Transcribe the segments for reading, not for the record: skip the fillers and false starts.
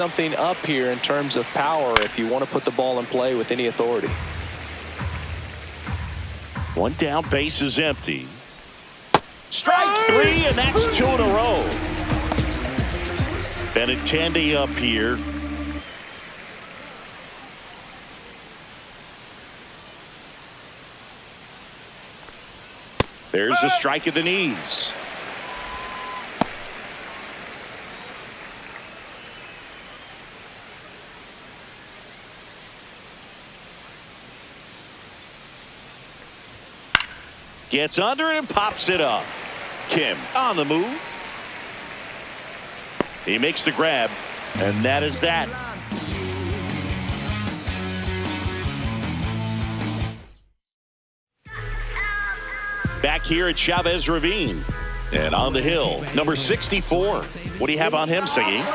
something up here in terms of power if you want to put the ball in play with any authority. One down, base is empty. Strike three, and that's two in a row. Benintendi up here. There's a strike at the knees. Gets under it and pops it up. Kim on the move. He makes the grab, and that is that. Back here at Chavez Ravine. And on the hill, number 64. What do you have on him, Siggy?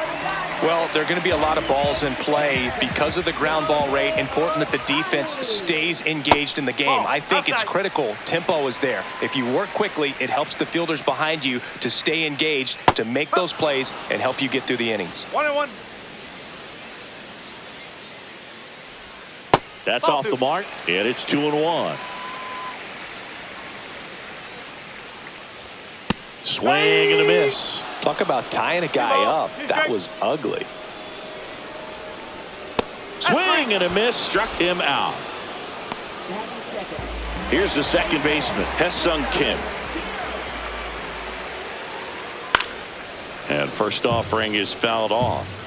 Well, there are going to be a lot of balls in play because of the ground ball rate. Important that the defense stays engaged in the game. I think it's critical. Tempo is there. If you work quickly, it helps the fielders behind you to stay engaged, to make those plays, and help you get through the innings. 1-1. That's off the mark, and it's 2-1. Swing and a miss. Talk about tying a guy up. That was ugly. Swing and a miss, struck him out. Here's the second baseman, Hae-Sung Kim. And first offering is fouled off.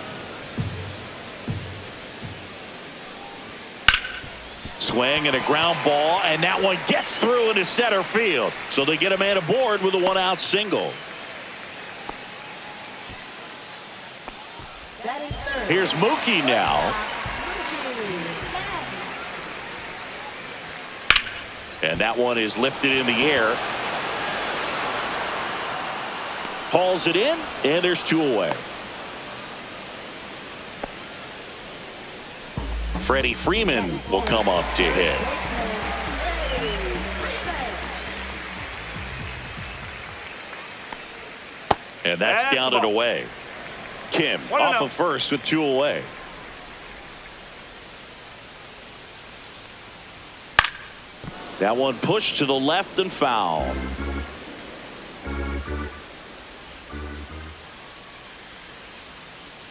Swing and a ground ball, and that one gets through into center field. So they get a man aboard with a one-out single. Here's Mookie now. And that one is lifted in the air. Hauls it in, and there's two away. Freddie Freeman will come up to hit. And that's down and away. Kim off of first with two away. That one pushed to the left and foul.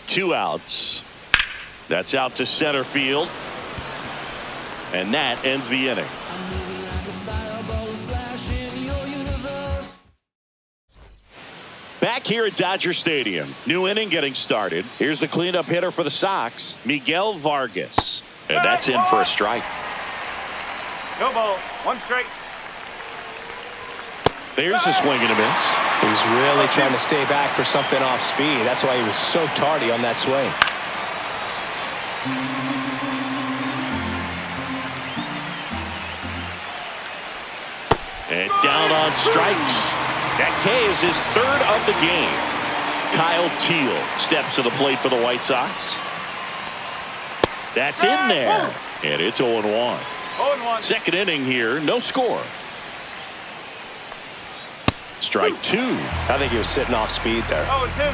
Two outs. That's out to center field. And that ends the inning. Back here at Dodger Stadium. New inning getting started. Here's the cleanup hitter for the Sox, Miguel Vargas. And that's in for a strike. No ball. One strike. There's a swing and a miss. He's really trying to stay back for something off speed. That's why he was so tardy on that swing. And down on strikes. That K is his third of the game. Kyle Teal steps to the plate for the White Sox. That's in there. And it's 0-1. 0-1. Second inning here, no score. Strike two. I think he was sitting off speed there. 0-2.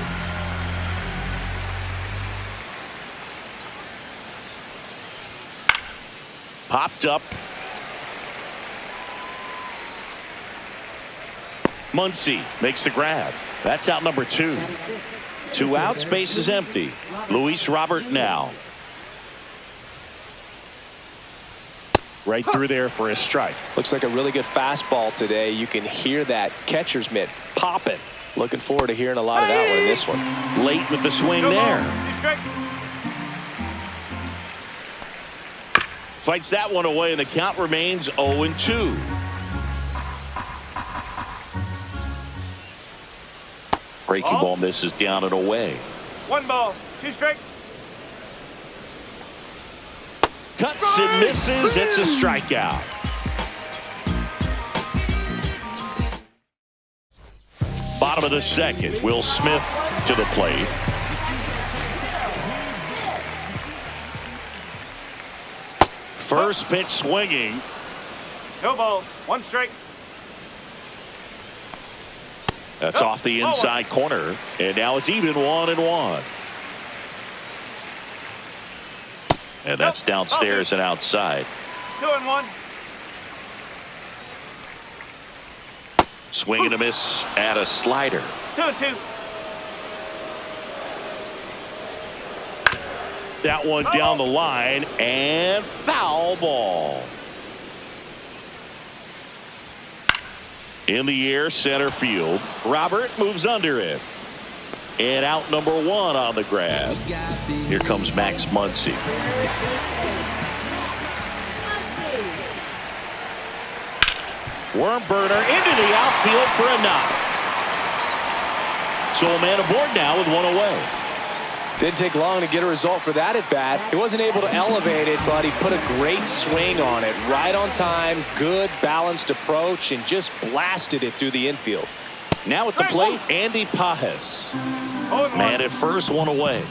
Popped up. Muncy makes the grab. That's out number two. Two outs, base is empty. Luis Robert now. Right through there for a strike. Looks like a really good fastball today. You can hear that catcher's mitt popping. Looking forward to hearing a lot of that one in this one. Late with the swing there. Fights that one away, and the count remains 0-2. Breaking ball misses down and away. One ball. Two strike. Cuts and misses. It's a strikeout. Bottom of the second. Will Smith to the plate. First pitch swinging. No ball. One strike. That's off the inside corner, and now it's even 1-1. And that's downstairs and outside. 2-1. Swing and a miss at a slider. 2-2. That one down the line and foul ball. In the air, center field. Robert moves under it. And out number 1 on the grab. Here comes Max Muncy. Worm burner into the outfield for a knock. So a man aboard now with 1 away. Didn't take long to get a result for that at bat. He wasn't able to elevate it, but he put a great swing on it. Right on time, good balanced approach, and just blasted it through the infield. Now at the plate, Andy Pajes. Man at first, 1 away.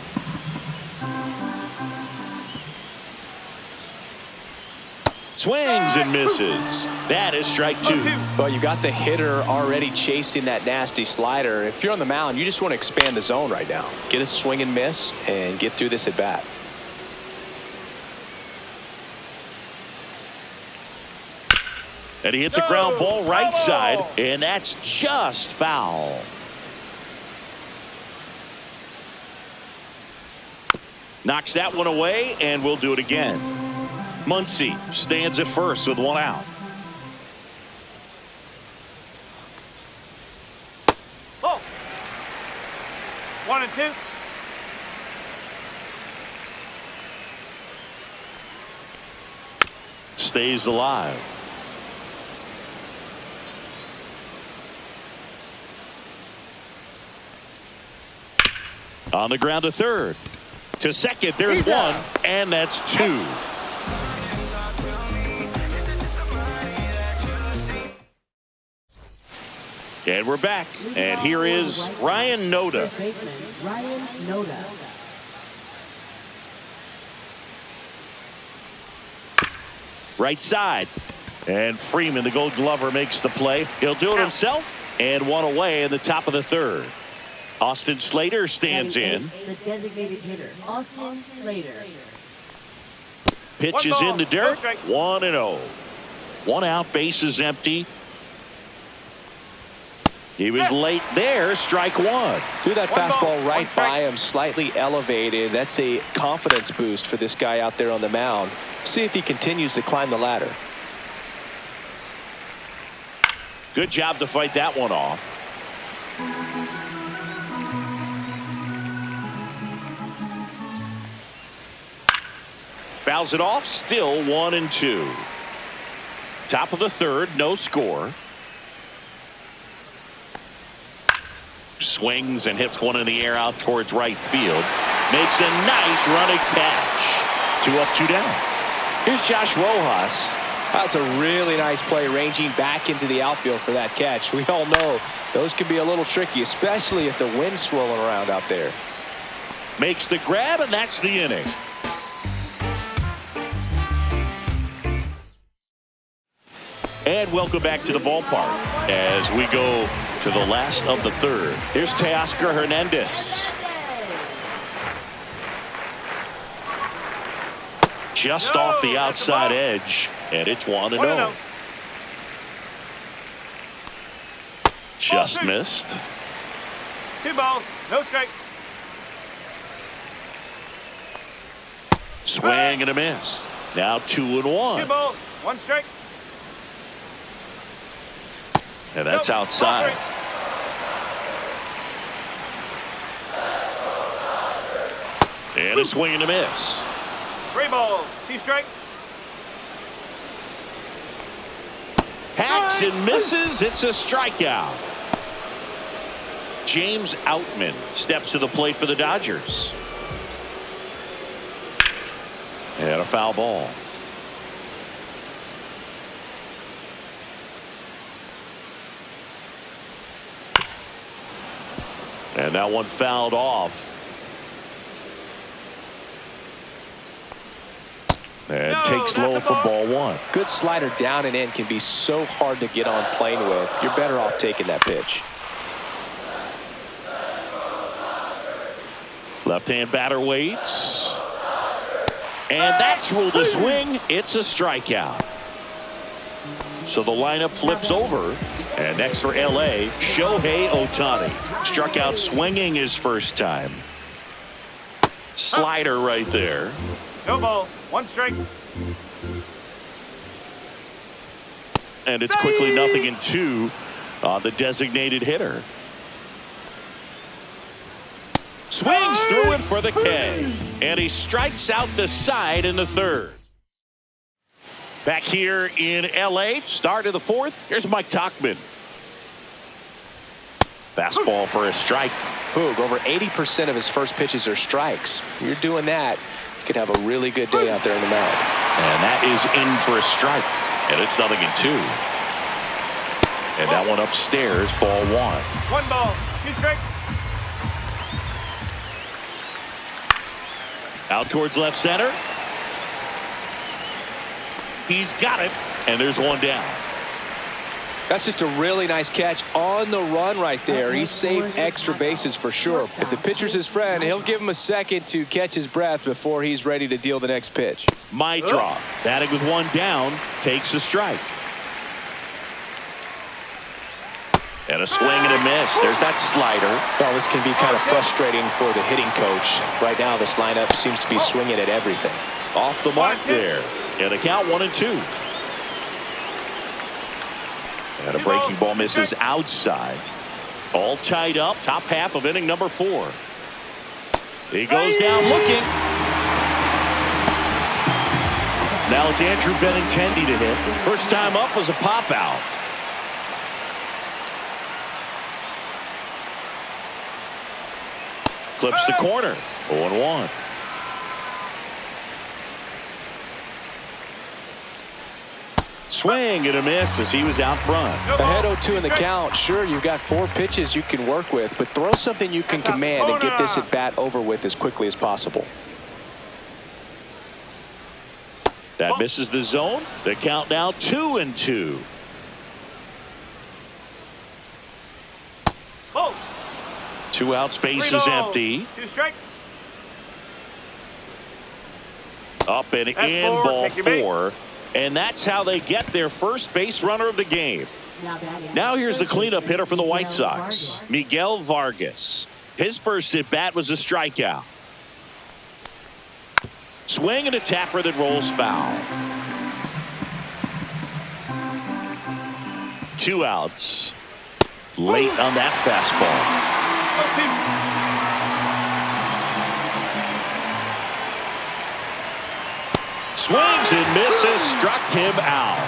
Swings and misses. That is strike 2. Well, you got the hitter already chasing that nasty slider. If you're on the mound, you just want to expand the zone right now. Get a swing and miss and get through this at bat. And he hits a ground ball right side, and that's just foul. Knocks that one away, and we'll do it again. Muncy stands at first with 1 out. Oh. 1 and 2. Stays alive. On the ground to third. To second, there's 1, and that's 2. And we're back. And here is Ryan Noda. Ryan Noda. Right side. And Freeman, the Gold Glover, makes the play. He'll do it himself. And 1 away in the top of the third. Austin Slater stands in. The designated hitter, Austin Slater. Pitch is in the dirt. 1-0. 1 out, bases empty. He was late there. Strike 1. Threw that fastball right by him, slightly elevated. That's a confidence boost for this guy out there on the mound. See if he continues to climb the ladder. Good job to fight that one off. Fouls it off. Still 1 and 2. Top of the third. No score. Swings and hits one in the air out towards right field. Makes a nice running catch. 2 up, 2 down. Here's Josh Rojas. That's a really nice play, ranging back into the outfield for that catch. We all know those can be a little tricky, especially if the wind's swirling around out there. Makes the grab, and that's the inning. And welcome back to the ballpark as we go to the last of the third. Here's Teoscar Hernandez. Just off the outside edge, and it's 1-0. Just missed. 2 balls, no strikes. Swing and a miss. Now 2-1. 2 balls, 1 strike. And that's outside. And a swing and a miss. 3 balls, 2 strikes. Hacks and misses. It's a strikeout. James Outman steps to the plate for the Dodgers. And a foul ball. And that one fouled off. And takes low for ball 1. Good slider down and in can be so hard to get on plane with. You're better off taking that pitch. Left-hand batter waits. And that's ruled a swing. It's a strikeout. So the lineup flips over. And next for L.A., Shohei Ohtani. Struck out swinging his first time. Slider right there. No ball. 1 strike. And it's quickly 0-2 on the designated hitter. Swings through it for the K. And he strikes out the side in the third. Back here in L.A., start of the fourth. Here's Mike Tauchman. Fastball for a strike. Poog, over 80% of his first pitches are strikes. You're doing that, you could have a really good day out there in the mound. And that is in for a strike. And it's 0-2. And that one upstairs, ball 1. 1 ball. 2 strikes. Out towards left center. He's got it. And there's one down. That's just a really nice catch on the run right there. He saved extra bases for sure. If the pitcher's his friend, he'll give him a second to catch his breath before he's ready to deal the next pitch. Mydroff, batting with one down, takes a strike. And a swing and a miss. There's that slider. Well, this can be kind of frustrating for the hitting coach. Right now, this lineup seems to be swinging at everything. Off the mark there. And a count 1-2. And a breaking ball misses outside. All tied up. Top half of inning number 4. He goes down looking. Now it's Andrew Benintendi to hit. First time up was a pop out. Clips the corner. 0-1. Swing and a miss as he was out front. Ahead 0-2 in the count. Sure, you've got 4 pitches you can work with, but throw something you can command and get this at bat over with as quickly as possible. That misses the zone. The count now 2-2. Ball. 2 out, space is empty. 2 strikes. Up and in, ball 4. And that's how they get their first base runner of the game. Now here's the cleanup hitter for the White Sox, Miguel Vargas. His first at bat was a strikeout. Swing and a tapper that rolls foul. 2 outs. Late on that fastball. Swings and misses, struck him out.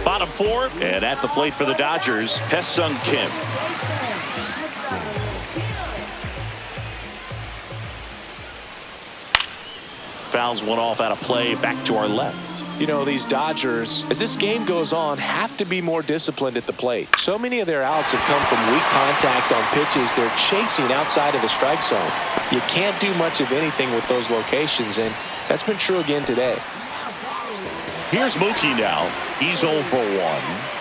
Bottom 4, and at the plate for the Dodgers, Hesung Kim. Fouls one off out of play, back to our left. You know, these Dodgers, as this game goes on, have to be more disciplined at the plate. So many of their outs have come from weak contact on pitches they're chasing outside of the strike zone. You can't do much of anything with those locations, and that's been true again today. Here's Mookie now. He's 0 for 1.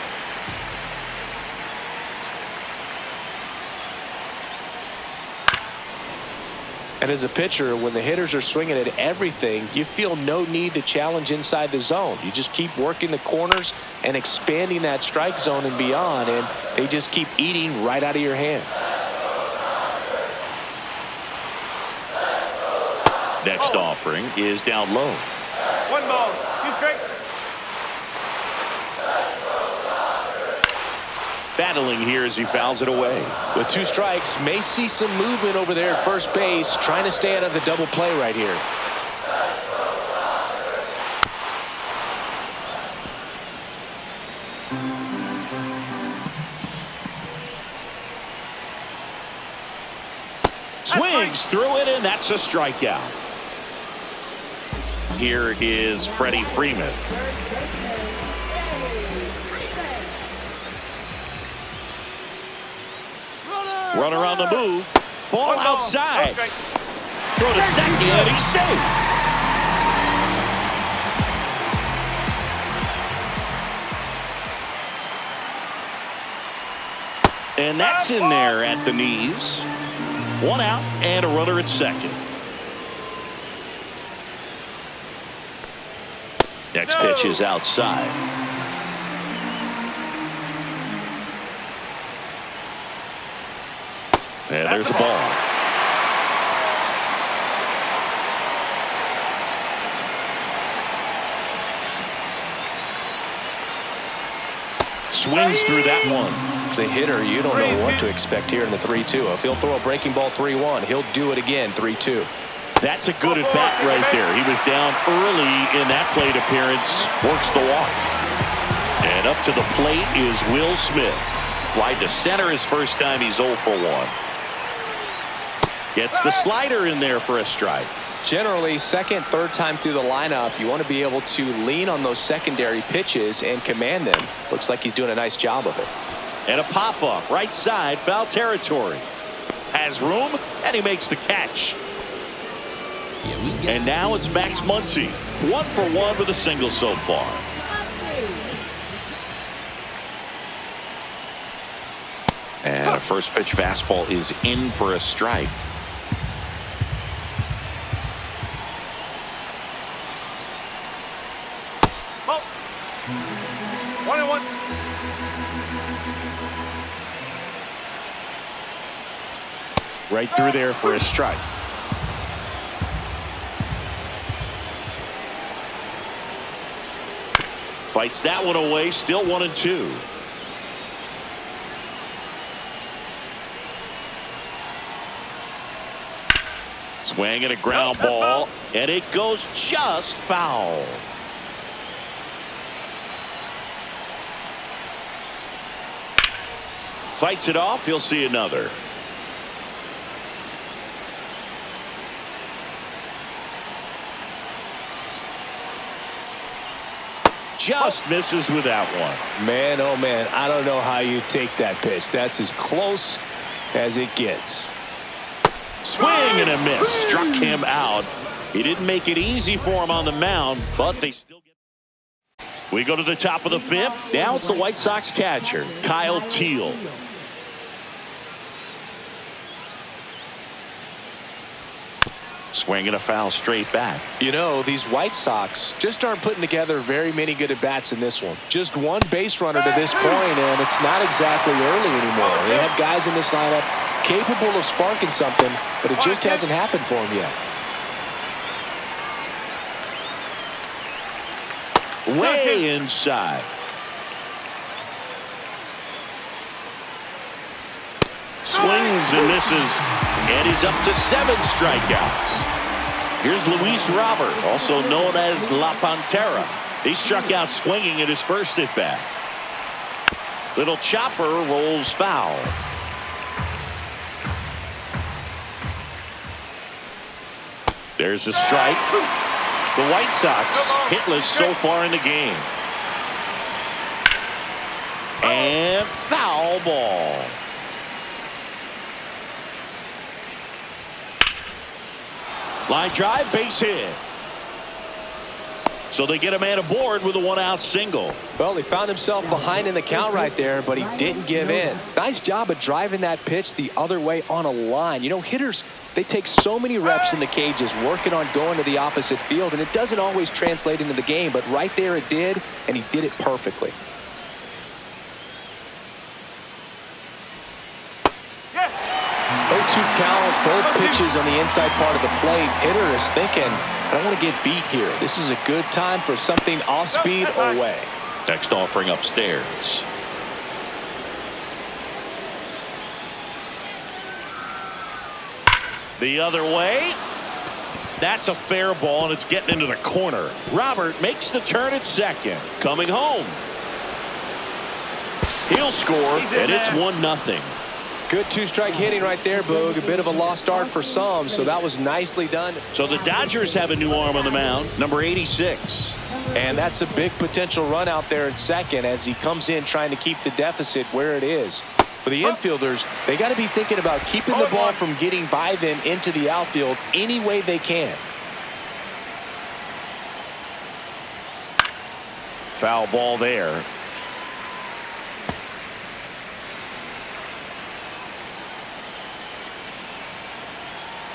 And as a pitcher, when the hitters are swinging at everything, you feel no need to challenge inside the zone. You just keep working the corners and expanding that strike zone and beyond, and they just keep eating right out of your hand. Next offering is down low. 1 ball. 2 strikes. Battling here as he fouls it away. With 2 strikes, may see some movement over there at first base, trying to stay out of the double play right here. Swings through it, and that's a strikeout. Here is Freddie Freeman. Runner on the move. Ball outside. Throw to second, and he's safe. And that's in there at the knees. One out and a runner at second. Next pitch is outside. And there's a ball. Swings through that one. As a hitter, you don't know what to expect here in the 3-2. If he'll throw a breaking ball 3-1, he'll do it again 3-2. That's a good at bat right there. He was down early in that plate appearance. Works the walk. And up to the plate is Will Smith. Fly to center his first time. He's 0 for 1. Gets the slider in there for a strike. Generally, second, third time through the lineup, you want to be able to lean on those secondary pitches and command them. Looks like he's doing a nice job of it. And a pop-up, right side, foul territory. Has room, and he makes the catch. And now it's Max Muncy. 1 for 1 with a single so far. And a first pitch fastball is in for a strike. Ball. 1-1. Right through there for a strike. Fights that one away, still 1-2. Swing and a ground ball, and it goes just foul. Fights it off, he'll see another. Just misses with that one. Man, oh man, I don't know how you take that pitch. That's as close as it gets. Swing and a miss. Struck him out. He didn't make it easy for him on the mound, but they still get. We go to the top of the fifth. Now it's the White Sox catcher, Kyle Teal. Swing and a foul straight back. You know, these White Sox just aren't putting together very many good at-bats in this one. Just one base runner to this point, and it's not exactly early anymore. They have guys in this lineup capable of sparking something, but it just hasn't happened for them yet. Way inside. Swings and misses, and he's up to 7 strikeouts. Here's Luis Robert, also known as La Pantera. He struck out swinging at his first at-bat. Little chopper rolls foul. There's a strike. The White Sox hitless so far in the game. And foul ball. Line drive, base hit. So they get a man aboard with a 1-out single. Well, he found himself behind in the count right there, but he didn't give in. Nice job of driving that pitch the other way on a line. You know, hitters, they take so many reps in the cages working on going to the opposite field, and it doesn't always translate into the game, but right there it did, and he did it perfectly. 0-2 count, both pitches on the inside part of the plate. Hitter is thinking, I don't want to get beat here. This is a good time for something off speed away. Next offering upstairs. The other way. That's a fair ball, and it's getting into the corner. Robert makes the turn at second. Coming home. He'll score, and it's 1-0. Good two-strike hitting right there, Boog. A bit of a lost start for some, so that was nicely done. So the Dodgers have a new arm on the mound, number 86. And that's a big potential run out there at second as he comes in trying to keep the deficit where it is. For the infielders, they got to be thinking about keeping the ball from getting by them into the outfield any way they can. Foul ball there.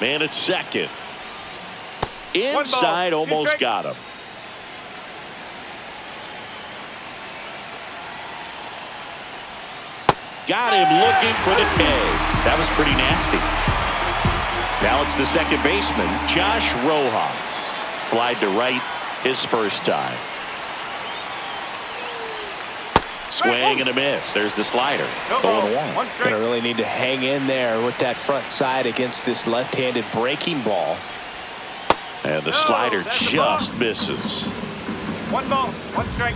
Man at second. Inside, almost got him. Got him looking for the K. That was pretty nasty. Now it's the second baseman, Josh Rojas. Flied to right his first time. Swing and a miss. There's the slider. 0-1. Gonna really need to hang in there with that front side against this left-handed breaking ball. And the slider just misses. 1 ball, 1 strike.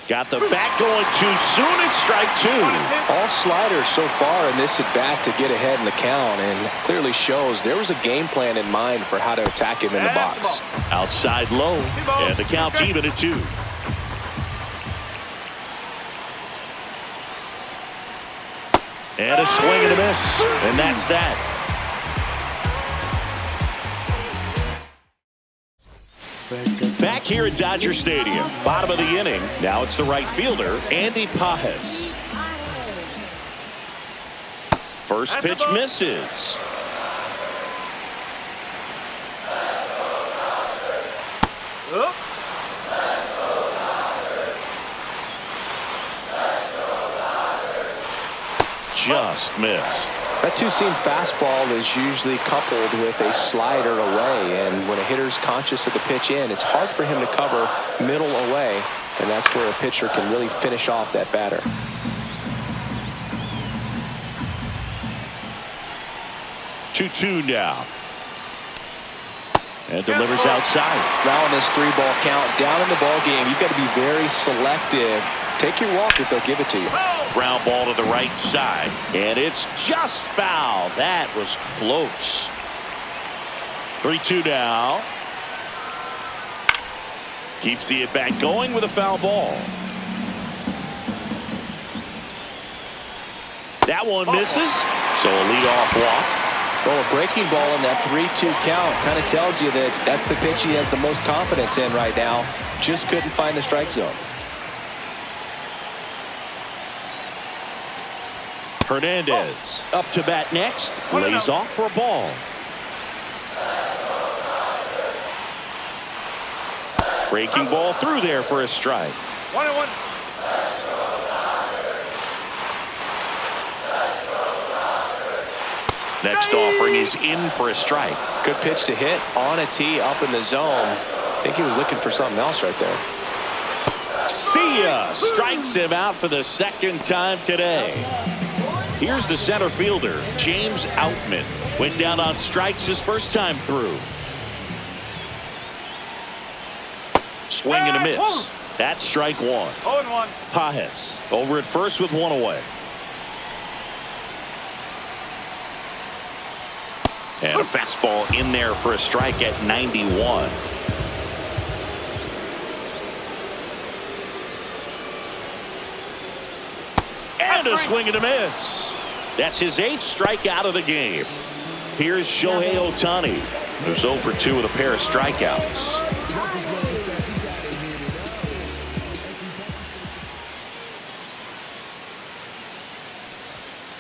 Got the bat going too soon. It's strike 2. All sliders so far in this at bat to get ahead in the count, and clearly shows there was a game plan in mind for how to attack him in the box. Outside low, and the count's even at 2. And a swing and a miss, and that's that. Back here at Dodger Stadium, bottom of the inning. Now it's the right fielder, Andy Pajes. First pitch misses. Just missed. That two-seam fastball is usually coupled with a slider away, and when a hitter's conscious of the pitch in, it's hard for him to cover middle away, and that's where a pitcher can really finish off that batter. Two now. And delivers outside. Now in this 3-ball count, down in the ball game, you've got to be very selective. Take your walk if they'll give it to you. Ground ball to the right side, and it's just foul. That was close. 3-2 now. Keeps the at-bat going with a foul ball. That one misses, so a leadoff walk. Well, a breaking ball in that 3-2 count kind of tells you that that's the pitch he has the most confidence in right now. Just couldn't find the strike zone. Hernandez up to bat next. Lays off for a ball. Breaking ball through there for a strike. 1-1. Next offering is in for a strike. Good pitch to hit on a tee up in the zone. I think he was looking for something else right there. See ya! Strikes him out for the second time today. Here's the center fielder, James Outman. Went down on strikes his first time through. Swing and a miss. That's strike 1. 0-1. Pajes over at first with 1 away. And a fastball in there for a strike at 91. And a swing and a miss. That's his 8th strikeout of the game. Here's Shohei Ohtani, who's 0 for 2 with a pair of strikeouts.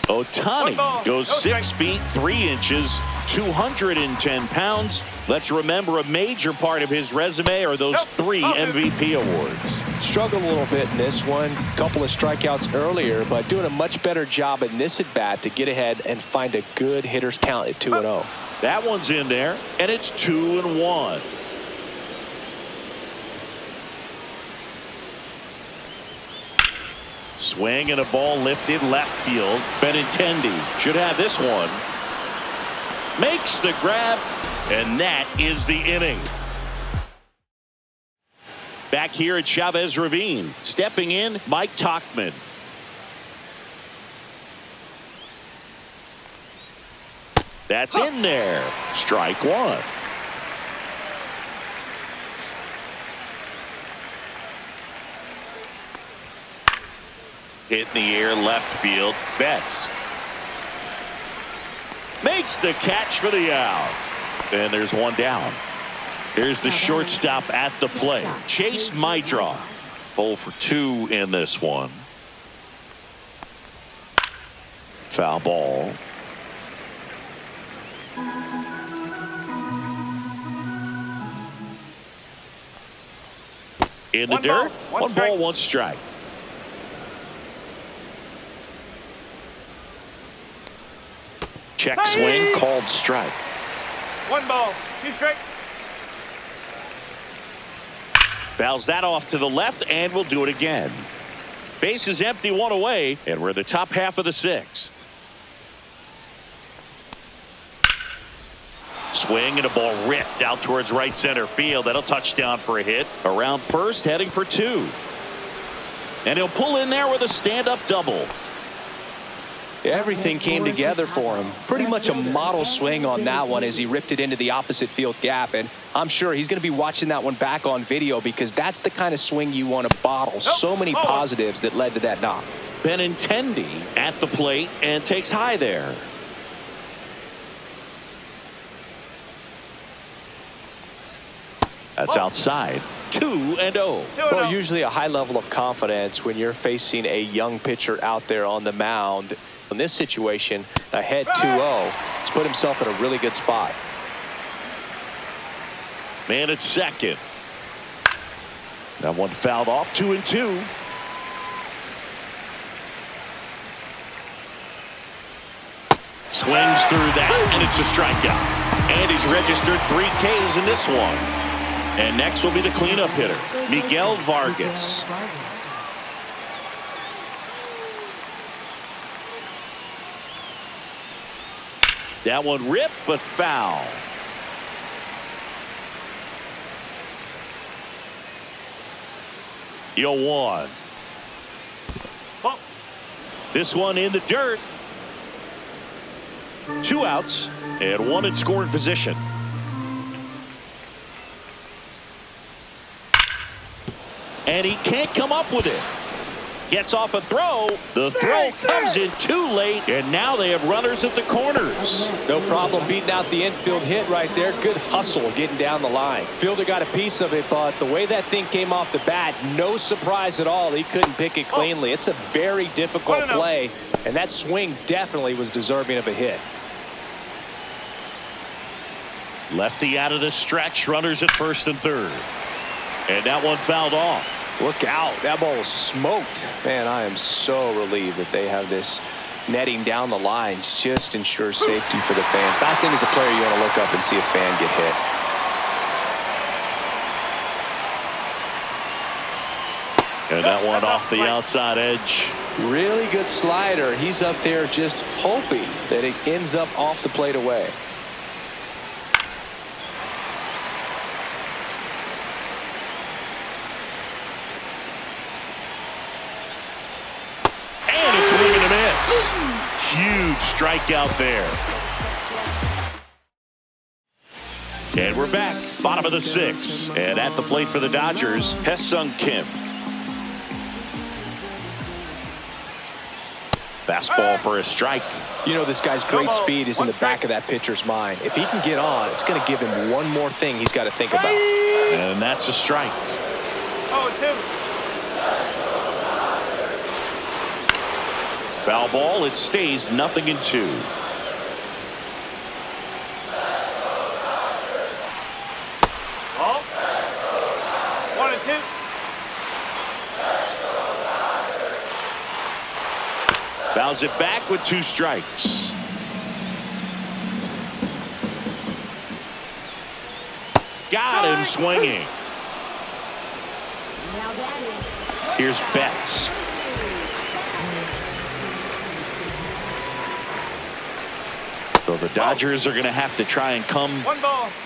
Ohtani goes 6 feet 3 inches, 210 pounds. Let's remember a major part of his resume are those 3 MVP awards. Struggled a little bit in this one. Couple of strikeouts earlier, but doing a much better job in this at bat to get ahead and find a good hitter's count at 2-0. That one's in there, and it's 2-1. Swing and a ball lifted left field. Benintendi should have this one. Makes the grab, and that is the inning. Back here at Chavez Ravine, stepping in, Mike Tauchman. That's in there. Strike 1. Hit in the air left field. Betts makes the catch for the out. And there's one down. Here's the shortstop at the plate, Chase Maidroff. 0 for 2 in this one. Foul ball. In the dirt. One ball, one strike. Check swing, called strike. 1 ball, 2 strikes. Fouls that off to the left, and we'll do it again. Base is empty, 1 away, and we're in the top half of the 6th. Swing and a ball ripped out towards right center field. That'll touchdown for a hit. Around first, heading for 2. And he'll pull in there with a stand-up double. Everything came together for him. Pretty much a model swing on that one as he ripped it into the opposite field gap. And I'm sure he's going to be watching that one back on video because that's the kind of swing you want to bottle. So many positives that led to that knock. Benintendi at the plate and takes high there. That's outside. 2-0. Well, usually a high level of confidence when you're facing a young pitcher out there on the mound. In this situation, ahead 2-0, he's put himself in a really good spot. Man at second. That one fouled off. 2-2. Swings through that, and it's a strikeout. And he's registered 3 Ks in this one. And next will be the cleanup hitter, Miguel Vargas. That one ripped, but foul. Yo, 1. This one in the dirt. 2 outs and 1 in scoring position. And he can't come up with it. Gets off a throw. The throw comes in too late, and now they have runners at the corners. No problem beating out the infield hit right there. Good hustle getting down the line. Fielder got a piece of it, but the way that thing came off the bat, no surprise at all. He couldn't pick it cleanly. It's a very difficult play, and that swing definitely was deserving of a hit. Lefty out of the stretch. Runners at first and third. And that one fouled off. Look out. That ball was smoked. Man, I am so relieved that they have this netting down the lines. Just ensures safety for the fans. Last thing as a player, you want to look up and see a fan get hit. And that one off the outside edge. Really good slider. He's up there just hoping that it ends up off the plate away. Huge strikeout there. And we're back. Bottom of the 6th. And at the plate for the Dodgers, Hesung Kim. Fastball for a strike. You know, this guy's great speed is in the back of that pitcher's mind. If he can get on, it's going to give him one more thing he's got to think about. And that's a strike. 0-2. Foul ball. It stays 0-2. Ball. 1-2. Fouls it back with 2 strikes. Got him swinging. Here's Betts. So the Dodgers are going to have to try and come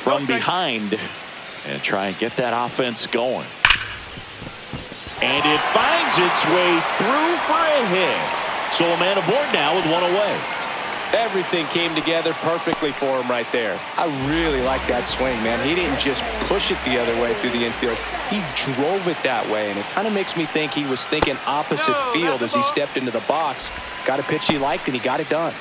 from behind and try and get that offense going. And it finds its way through for a hit. So a man aboard now with 1 away. Everything came together perfectly for him right there. I really like that swing, man. He didn't just push it the other way through the infield. He drove it that way, and it kind of makes me think he was thinking opposite field as he stepped into the box. Got a pitch he liked, and he got it done.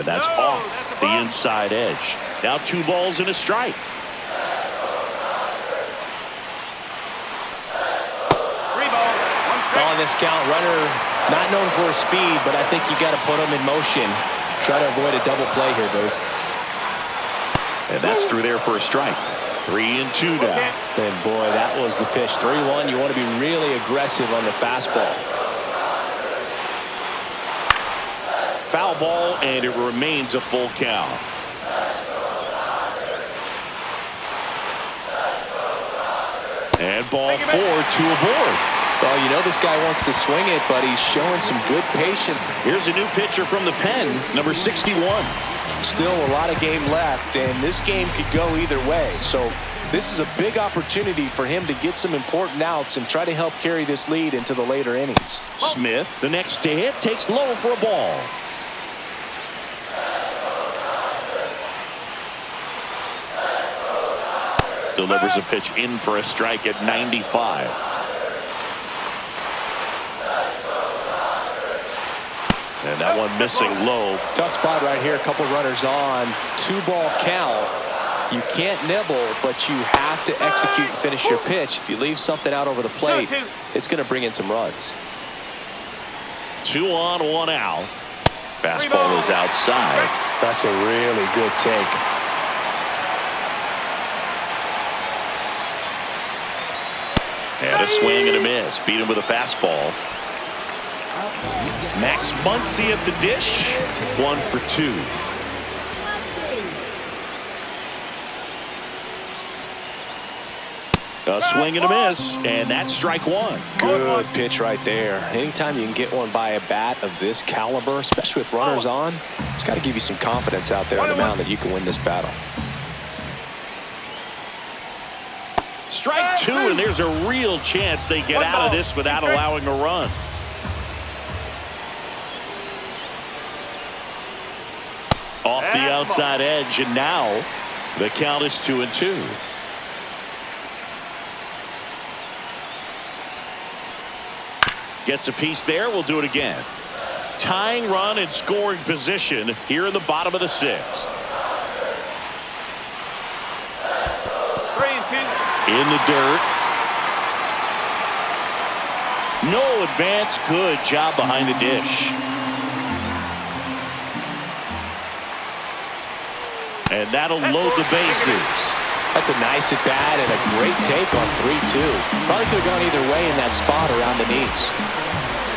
And that's off the inside edge. Now 2 balls and a strike. 3 balls, 1 strike. On this count, runner not known for his speed, but I think you got to put him in motion. Try to avoid a double play here, Boo. And that's through there for a strike. 3-2 now. And boy, that was the pitch. 3-1. You want to be really aggressive on the fastball. Foul ball, and it remains a full count. And ball 4, 2 aboard. Well, you know this guy wants to swing it, but he's showing some good patience. Here's a new pitcher from the pen, number 61. Still a lot of game left, and this game could go either way. So this is a big opportunity for him to get some important outs and try to help carry this lead into the later innings. Smith, the next to hit, takes low for a ball. Delivers a pitch in for a strike at 95. And that one missing low. Tough spot right here. A couple runners on. 2-ball count. You can't nibble, but you have to execute and finish your pitch. If you leave something out over the plate, it's going to bring in some runs. 2 on, 1 out. Fastball is outside. That's a really good take. And a swing and a miss. Beat him with a fastball. Max Muncy at the dish. 1 for 2. A swing and a miss, and that's strike 1. Good pitch right there. Anytime you can get one by a bat of this caliber, especially with runners on, it's got to give you some confidence out there on the mound that you can win this battle. Strike 2, and there's a real chance they get out of this without allowing a run. Off the outside edge, and now the count is 2-2. Gets a piece there. We'll do it again. Tying run in scoring position here in the bottom of the 6th. 3-2. In the dirt. No advance. Good job behind the dish. And that'll load the bases. That's a nice at bat and a great take on 3-2. Probably could have gone either way in that spot around the knees.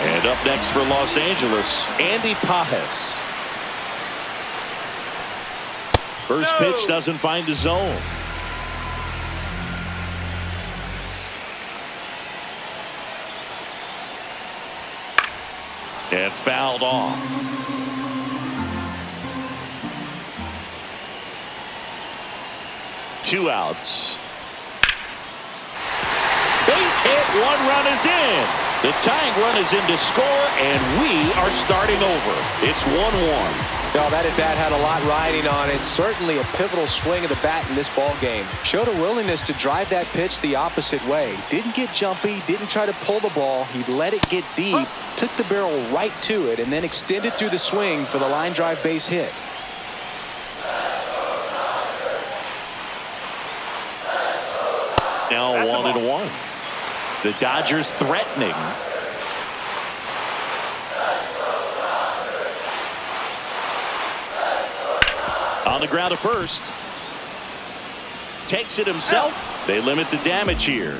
And up next for Los Angeles, Andy Pajes. First pitch doesn't find the zone. And fouled off. Two outs. Base hit, 1 run is in. The tying run is in to score, and we are starting over. It's 1-1. No, that at bat had a lot riding on it. Certainly a pivotal swing of the bat in this ball game. Showed a willingness to drive that pitch the opposite way. Didn't get jumpy, didn't try to pull the ball. He let it get deep, took the barrel right to it, and then extended through the swing for the line drive base hit. Now 1-1. The Dodgers threatening. On the ground to first. Takes it himself. They limit the damage here.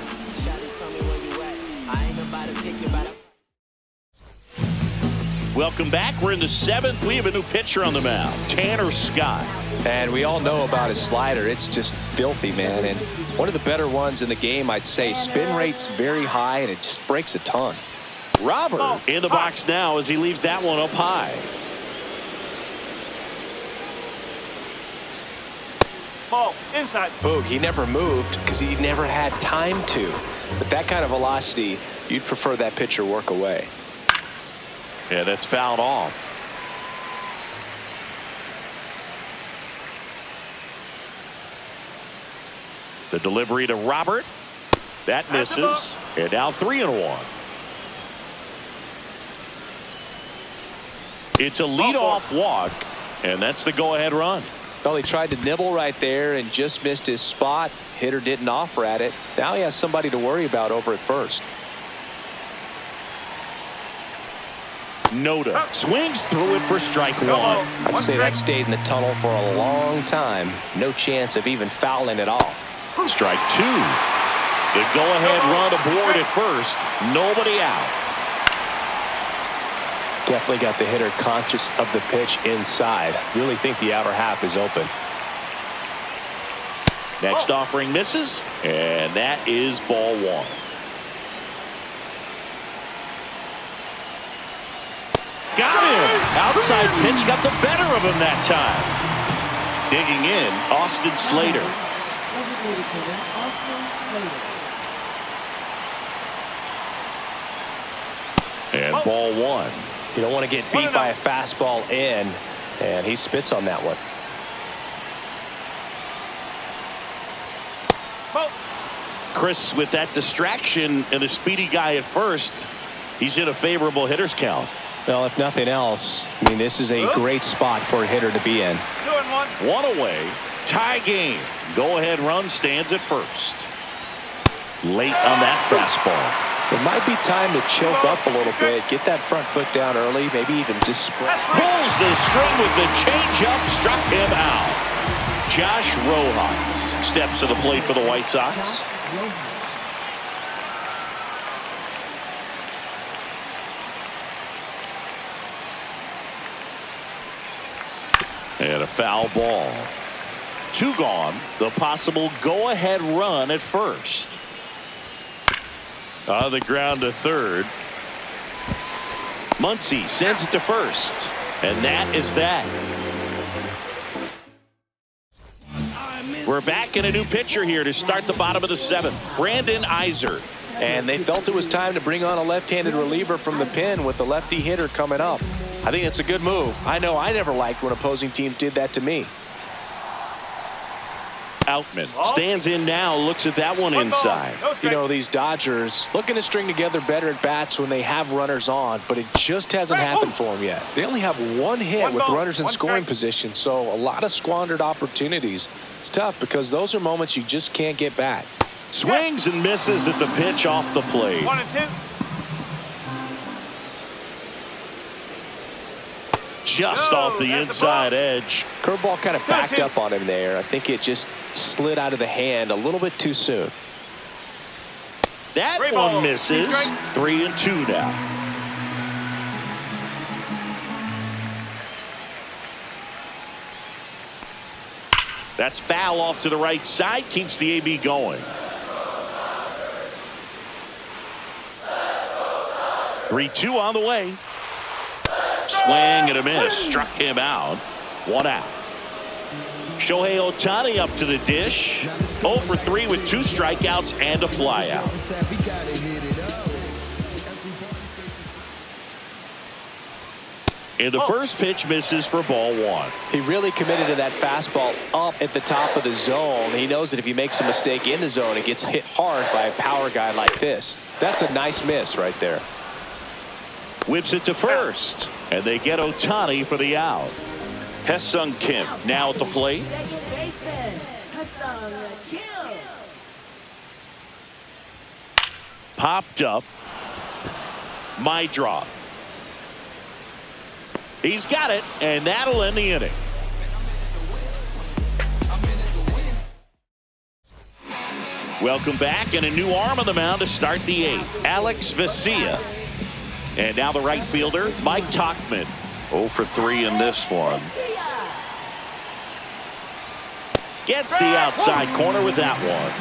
Welcome back. We're in the 7th. We have a new pitcher on the mound, Tanner Scott. And we all know about his slider. It's just filthy, man. And one of the better ones in the game, I'd say. Spin rate's very high, and it just breaks a ton. Robert in the box now as he leaves that one up high. Ball, inside. Boog, he never moved because he never had time to. But that kind of velocity, you'd prefer that pitcher work away. Yeah, that's fouled off. The delivery to Robert. That misses. And now 3-1. It's a leadoff walk. And that's the go-ahead run. Well, he tried to nibble right there and just missed his spot. Hitter didn't offer at it. Now he has somebody to worry about over at first. Noda swings through it for strike one. I'd say that stayed in the tunnel for a long time. No chance of even fouling it off. Strike two. The go-ahead run aboard at first. Nobody out. Definitely got the hitter conscious of the pitch inside. Really think the outer half is open. Next offering misses, and that is ball one. Got him. Outside pitch got the better of him that time. Digging in, Austin Slater. Designated hitter, Austin Slater. And ball one. You don't want to get beat by a fastball in, and he spits on that one. Chris, with that distraction and a speedy guy at first, he's in a favorable hitter's count. Well, if nothing else, I mean, this is a great spot for a hitter to be in. 2-1. One away. Tie game. Go-ahead run stands at first. Late on that fastball. It might be time to choke up a little bit, get that front foot down early, maybe even just spread. Pulls the string with the changeup, struck him out. Josh Rojas steps to the plate for the White Sox. And a foul ball. Two gone. The possible go-ahead run at first. On the ground to third. Muncy sends it to first. And that is that. We're back in a new pitcher here to start the bottom of the seventh. Brandon Iser. And they felt it was time to bring on a left-handed reliever from the pen with the lefty hitter coming up. I think it's a good move. I know I never liked when opposing teams did that to me. Outman stands in now, looks at that one inside. You know, these Dodgers looking to string together better at bats when they have runners on, but it just hasn't happened for them yet. They only have one hit with runners in scoring position, so a lot of squandered opportunities. It's tough because those are moments you just can't get back. Swings and misses at the pitch off the plate. 1-2. Just off the inside edge. Curveball kind of backed up on him there. I think it just slid out of the hand a little bit too soon. That one misses. 3-2 now. That's foul off to the right side. Keeps the AB going. 3-2 on the way. Swing and a miss. Struck him out. One out. Shohei Ohtani up to the dish. 0 for 3 with 2 strikeouts and a flyout. And the first pitch misses for ball one. He really committed to that fastball up at the top of the zone. He knows that if he makes a mistake in the zone, it gets hit hard by a power guy like this. That's a nice miss right there. Whips it to first, and they get Ohtani for the out. Ha-Seong Kim now at the plate. Second baseman, Ha-Seong Kim. Popped up. Mydroth. He's got it, and that'll end the inning. Welcome back, and a new arm on the mound to start the 8th. Alex Vesia. And now the right fielder, Mike Tauchman. 0 for 3 in this one. Gets the outside corner with that one.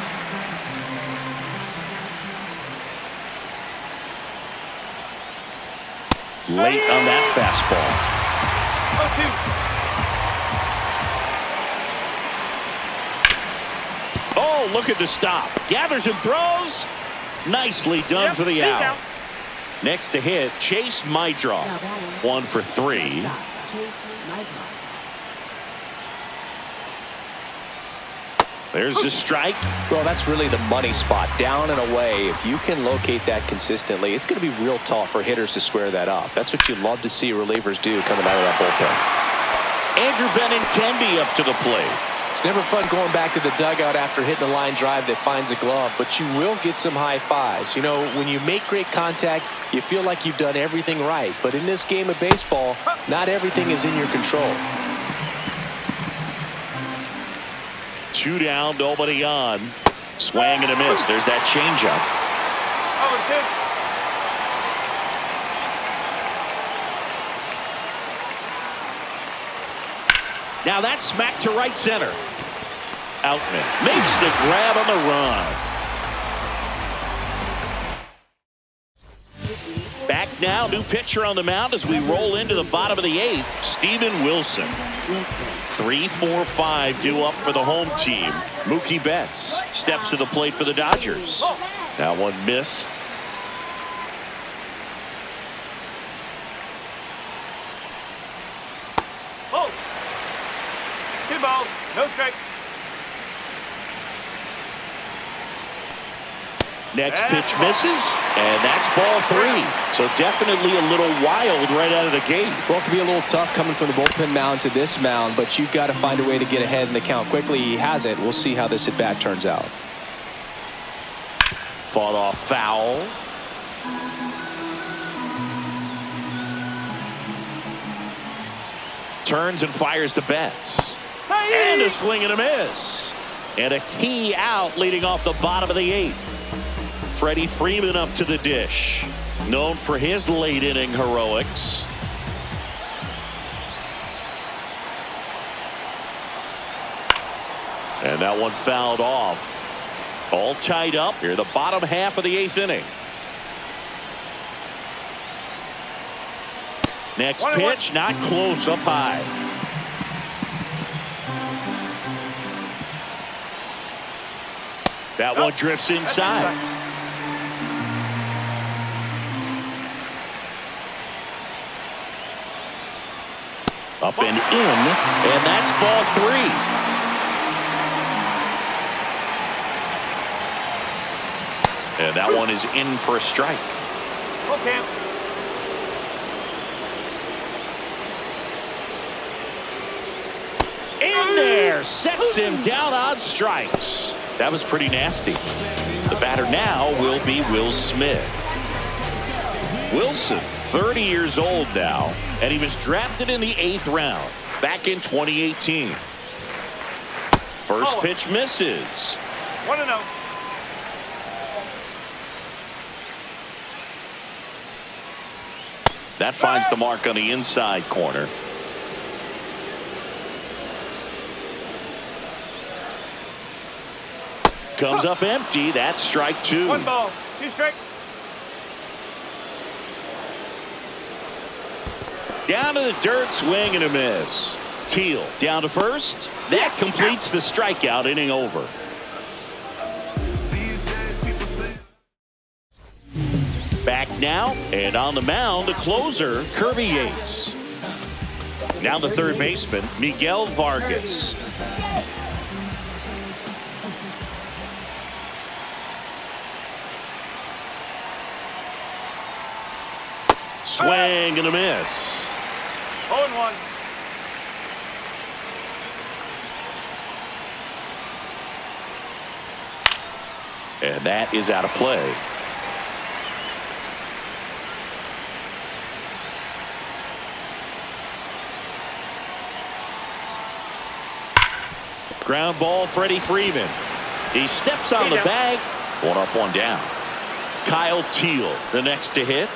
Late on that fastball. 0-2. Oh, look at the stop. Gathers and throws. Nicely done for the out. Next to hit, Chase Mydroth. 1 for 3. There's the strike. Well, that's really the money spot. Down and away. If you can locate that consistently, it's going to be real tough for hitters to square that up. That's what you love to see relievers do coming out of that bullpen. Andrew Benintendi up to the plate. It's never fun going back to the dugout after hitting a line drive that finds a glove, but you will get some high fives. You know, when you make great contact, you feel like you've done everything right. But in this game of baseball, not everything is in your control. 2 down, nobody on. Swing and a miss. There's that changeup. Now that's smacked to right center. Outman makes the grab on the run. Back now, new pitcher on the mound as we roll into the bottom of the 8th. Steven Wilson. 3, 4, 5 due up for the home team. Mookie Betts steps to the plate for the Dodgers. That one missed. Oh. 2 balls, no strikes. Next pitch misses, and that's ball 3. So definitely a little wild right out of the gate. Well, it can be a little tough coming from the bullpen mound to this mound, but you've got to find a way to get ahead in the count quickly. He has it. We'll see how this at bat turns out. Fought off foul. Turns and fires to Betts. And a swing and a miss. And a key out leading off the bottom of the 8th. Freddie Freeman up to the dish. Known for his late inning heroics. And that one fouled off. All tied up here the bottom half of the 8th inning. Next pitch, not close, up high. That one drifts inside. Up and in, and that's ball 3. And that one is in for a strike. Okay. In there, sets him down on strikes. That was pretty nasty. The batter now will be Will Smith. Wilson, 30 years old now, and he was drafted in the 8th round back in 2018. First pitch misses. 1-0. That finds the mark on the inside corner. Comes up empty. That's strike 2. 1 ball, 2 strikes. Down to the dirt, swing and a miss. Teal down to first. That completes the strikeout, inning over. Back now, and on the mound, the closer, Kirby Yates. Now the third baseman, Miguel Vargas. Swing and a miss. 0-1. And that is out of play. Ground ball, Freddie Freeman. He steps on the bag. 1 up, 1 down. Kyle Teal, the next to hit.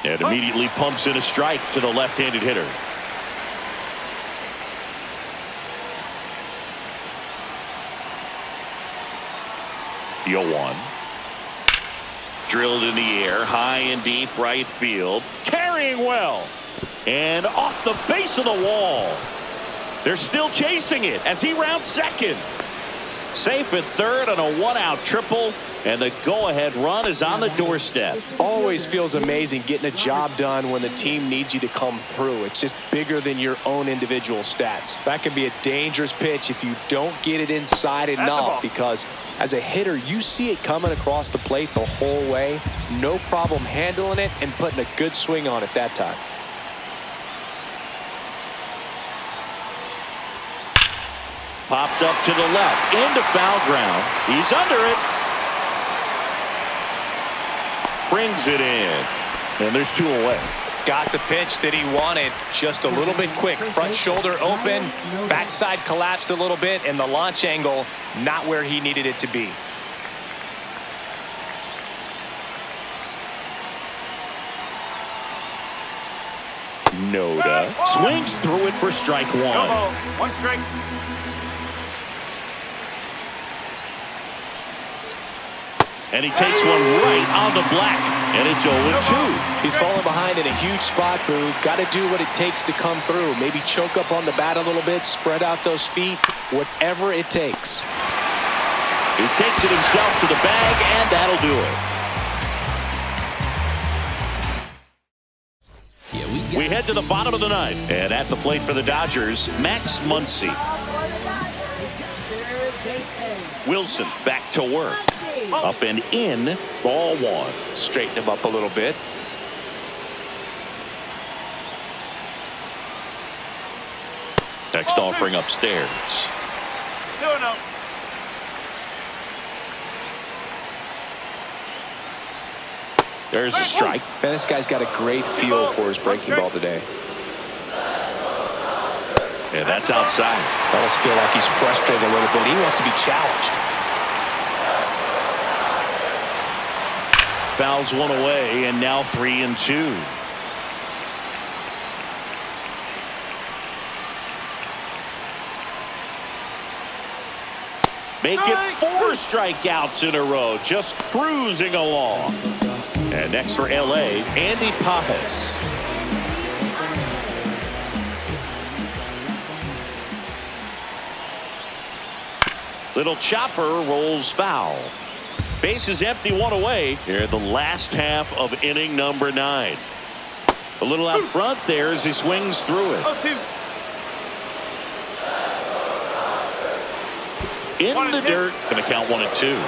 And immediately pumps in a strike to the left-handed hitter. The 0-1. Drilled in the air, high and deep right field. Carrying well. And off the base of the wall. They're still chasing it as he rounds second. Safe at third on a 1-out triple. And the go-ahead run is on the doorstep. Always feels amazing getting a job done when the team needs you to come through. It's just bigger than your own individual stats. That can be a dangerous pitch if you don't get it inside enough, because as a hitter, you see it coming across the plate the whole way. No problem handling it and putting a good swing on it that time. Popped up to the left, into foul ground. He's under it. Brings it in. And there's 2 away. Got the pitch that he wanted, just a little bit quick. Front shoulder open, backside collapsed a little bit, and the launch angle not where he needed it to be. Noda swings through it for strike 1. No ball. 1 strike. And he takes one right on the black. And it's 0-2. He's falling behind in a huge spot, Boo. Got to do what it takes to come through. Maybe choke up on the bat a little bit, spread out those feet, whatever it takes. He takes it himself to the bag, and that'll do it. We head to the bottom of the ninth. And at the plate for the Dodgers, Max Muncy. Wilson back to work. Up and in, ball 1. Straighten him up a little bit. Next offering upstairs. 2-0. There's a strike. Man, this guy's got a great feel for his breaking ball today. And that's outside. I almost feel like he's frustrated a little bit. He wants to be challenged. Fouls 1 away, and now 3-2. Make it 4 strikeouts in a row, just cruising along. And next for LA, Andy Pajas. Little chopper rolls foul. Base is empty, 1 away here in the last half of inning number 9. A little out front there as he swings through it. 0-2. In the dirt, going to count 1-2.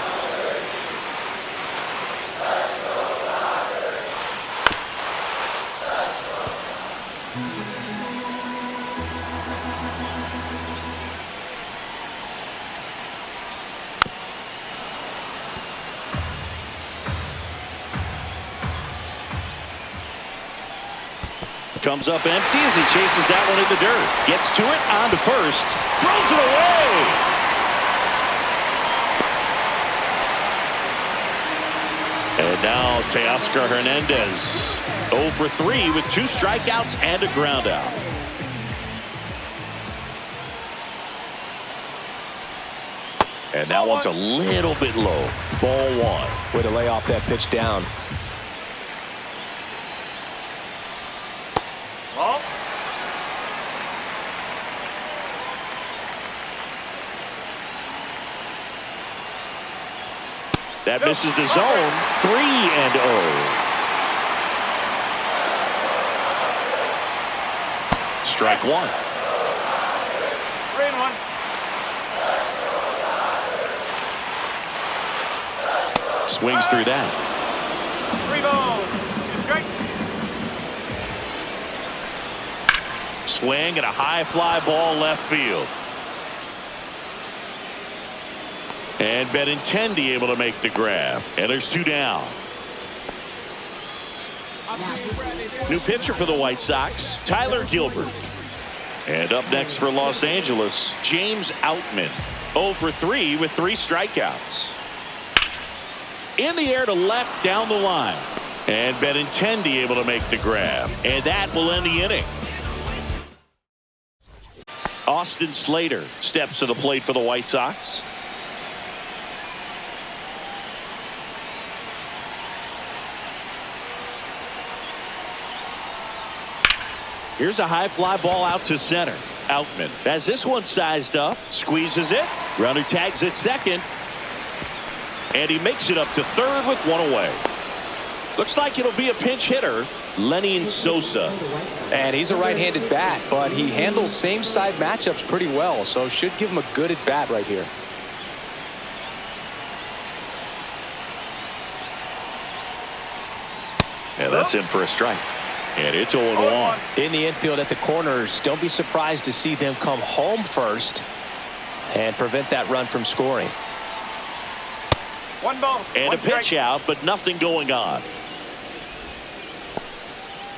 Comes up empty as he chases that one in the dirt. Gets to it, on to first. Throws it away. And now Teoscar Hernandez. 0 for 3 with 2 strikeouts and a ground out. And that one's a little bit low. Ball 1. Way to lay off that pitch down. Ball. That misses the zone. 3-0. Strike 1. 3-1. Swings through that. 3 balls. 2 strikes. Swing and a high fly ball left field. And Benintendi able to make the grab. And there's 2 down. New pitcher for the White Sox, Tyler Gilbert. And up next for Los Angeles, James Outman. 0 for 3 with 3 strikeouts. In the air to left down the line. And Benintendi able to make the grab. And that will end the inning. Austin Slater steps to the plate for the White Sox. Here's a high fly ball out to center. Outman has this one sized up. Squeezes it. Runner tags at second. And he makes it up to third with one away. Looks like it'll be a pinch hitter, Lenny Sosa. And he's a right-handed bat, but he handles same-side matchups pretty well, so should give him a good at-bat right here. And that's in for a strike. And it's 0-1. In the infield at the corners, don't be surprised to see them come home first and prevent that run from scoring. One ball. And one a pitch strike. out, but nothing going on.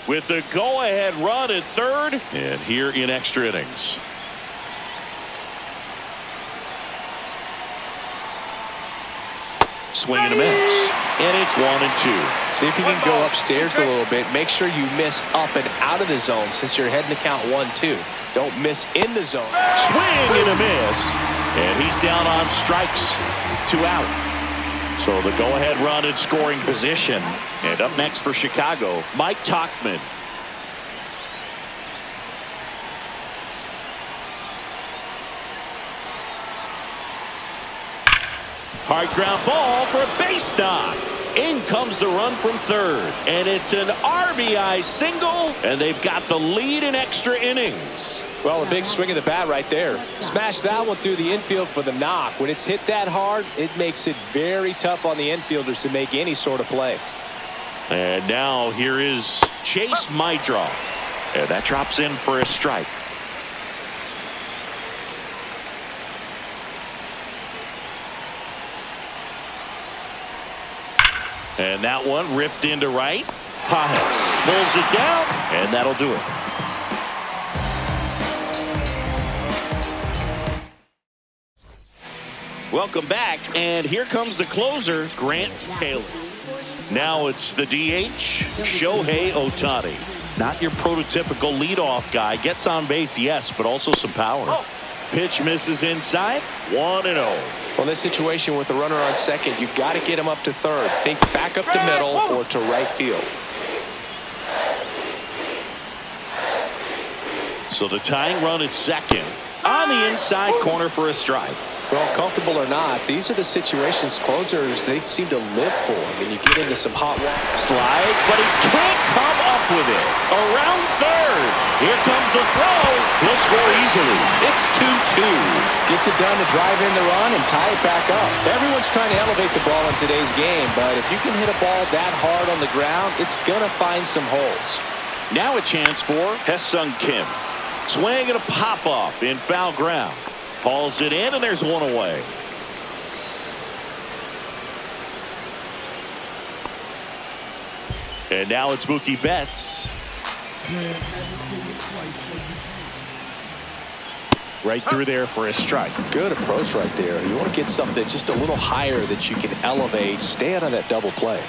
With the go-ahead run at third, and here in extra innings. Swing and a miss. And it's 1-2. See if you can go upstairs a little bit. Make sure you miss up and out of the zone since you're heading to count 1-2. Don't miss in the zone. Swing and a miss. And he's down on strikes. 2 out. So the go-ahead run in scoring position. And up next for Chicago, Mike Tauchman. Hard ground ball for a base knock. In comes the run from third. And it's an RBI single. And they've got the lead in extra innings. Well, a big swing of the bat right there. Smash that one through the infield for the knock. When it's hit that hard, it makes it very tough on the infielders to make any sort of play. And now here is Chase Mydrow. And that drops in for a strike. And that one ripped into right. Pajes pulls it down, and that'll do it. Welcome back, and here comes the closer, Grant Taylor. Now it's the DH, Shohei Ohtani. Not your prototypical leadoff guy. Gets on base, yes, but also some power. Pitch misses inside, 1-0. Well, in this situation with the runner on second, you've got to get him up to third. Think back up the middle or to right field. So the tying run at second on the inside corner for a strike. Well, comfortable or not, these are the situations closers they seem to live for. I mean, you get into some hot water. Slides, but he can't come up with it. Around third. Here comes the throw. He'll score easily. It's 2-2. Gets it done to drive in the run and tie it back up. Everyone's trying to elevate the ball in today's game, but if you can hit a ball that hard on the ground, it's going to find some holes. Now a chance for Hae-Sung Kim. Swing and a pop-up in foul ground. Hauls it in, and there's one away. And now it's Mookie Betts. Right through there for a strike. Good approach right there. You want to get something just a little higher that you can elevate. Stay out of that double play.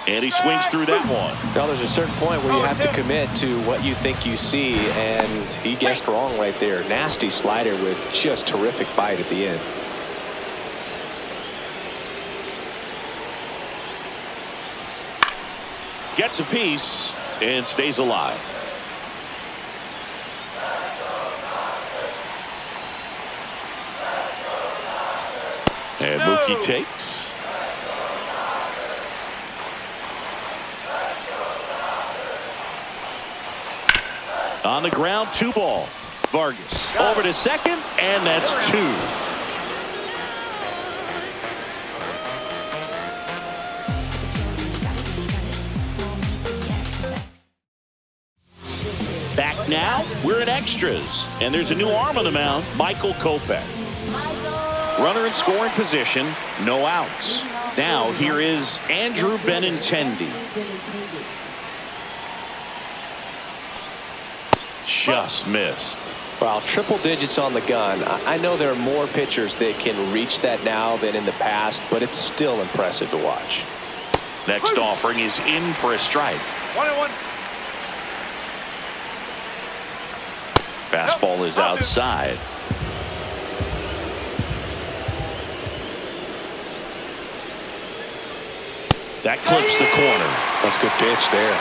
And he swings through that one. Now there's a certain point where you have to commit to what you think you see, and he guessed wrong right there. Nasty slider with just terrific bite at the end. Gets a piece and stays alive. And Mookie takes. On the ground, 2 ball. Vargas over to second, and that's 2. Back now, we're in extras, and there's a new arm on the mound, Michael Kopech. Runner in scoring position, no outs. Now here is Andrew Benintendi. Just missed. Well, triple digits on the gun. I know there are more pitchers that can reach that now than in the past, but it's still impressive to watch. Next offering is in for a strike. 1-1. Fastball is outside. That clips the corner. That's a good pitch there.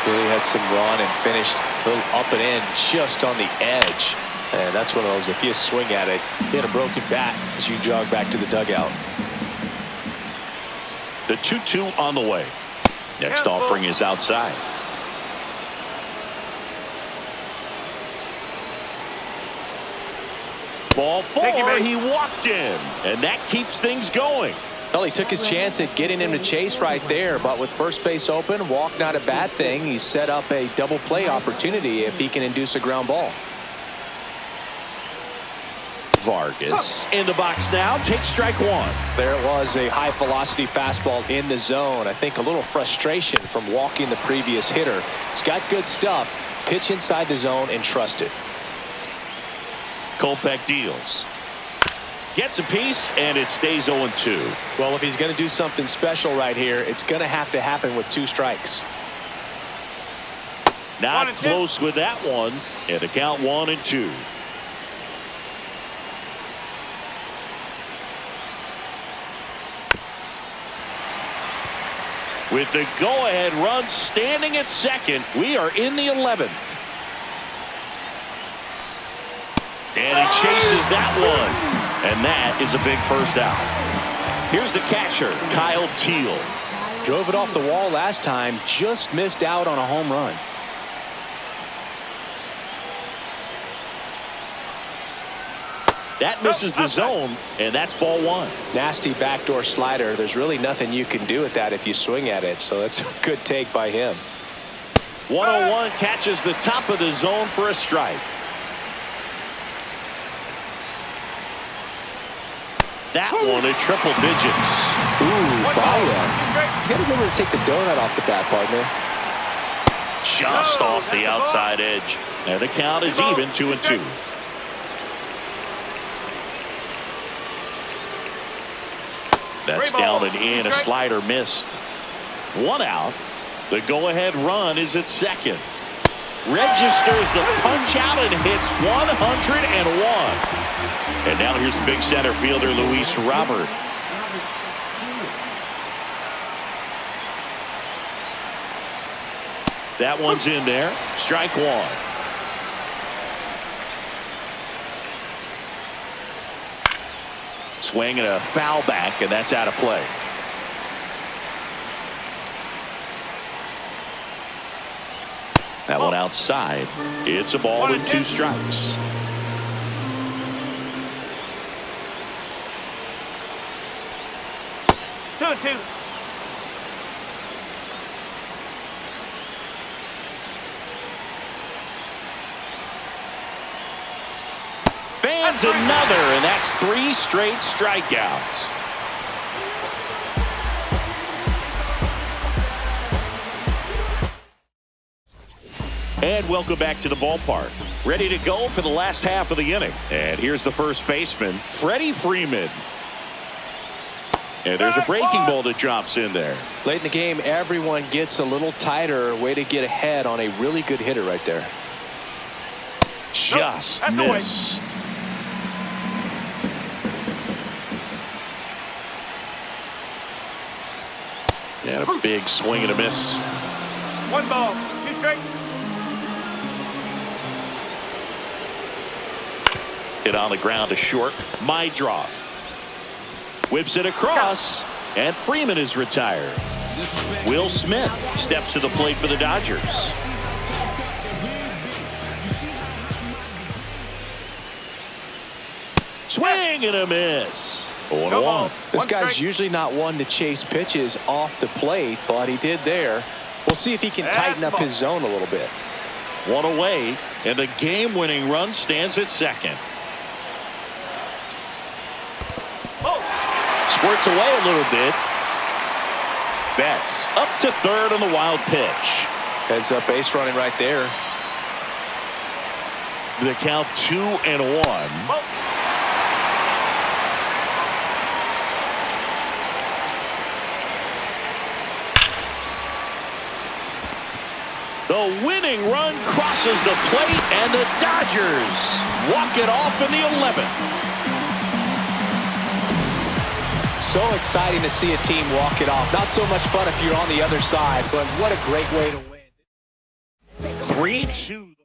Really had some run and finished a little up and in just on the edge. And that's one of those, if you swing at it, hit a broken bat as you jog back to the dugout. The 2-2 on the way. Next offering is outside. Ball 4, he walked in, and that keeps things going. Well, he took his chance at getting him to chase right there, but with first base open, walk not a bad thing. He set up a double play opportunity if he can induce a ground ball. Vargas in the box now, takes strike one. There it was, a high velocity fastball in the zone. I think a little frustration from walking the previous hitter. He's got good stuff. Pitch inside the zone and trust it. Kopech deals. Gets a piece, and it stays 0-2. Well, if he's going to do something special right here, it's going to happen with 2 strikes. Not close with that one, and the count 1-2. With the go-ahead run standing at second, we are in the 11th. And he chases that one. And that is a big first out. Here's the catcher, Kyle Teal. Drove it off the wall last time, just missed out on a home run. That misses the zone, and that's ball 1. Nasty backdoor slider. There's really nothing you can do with that if you swing at it, so that's a good take by him. 101 catches the top of the zone for a strike. That one at triple digits. Ooh, Baya. You gotta remember to take the donut off the bat, partner. Just off the outside edge. And the count is even, 2-2. That's down and in. A slider missed. 1 out. The go-ahead run is at second. Registers the punch out and hits 101. And now here's the big center fielder, Luis Robert. That one's in there. Strike 1. Swing and a foul back, and that's out of play. That one outside. It's a ball with 2 strikes. Two. Fans another, and that's 3 straight strikeouts. And welcome back to the ballpark. Ready to go for the last half of the inning. And here's the first baseman, Freddie Freeman. And there's a breaking ball that drops in there. Late in the game, everyone gets a little tighter. Way to get ahead on a really good hitter right there. Just missed. And a big swing and a miss. 1 ball, 2 strikes. Hit on the ground to short. My drop. Whips it across, and Freeman is retired. Will Smith steps to the plate for the Dodgers. Swing and a miss. 0-1. This guy's usually not one to chase pitches off the plate, but he did there. We'll see if he can tighten up his zone a little bit. 1 away, and the game-winning run stands at second. Squirts away a little bit. Betts up to third on the wild pitch. Heads up base running right there. The count 2-1. The winning run crosses the plate, and the Dodgers walk it off in the 11th. So exciting to see a team walk it off. Not so much fun if you're on the other side, but what a great way to win. 3-2.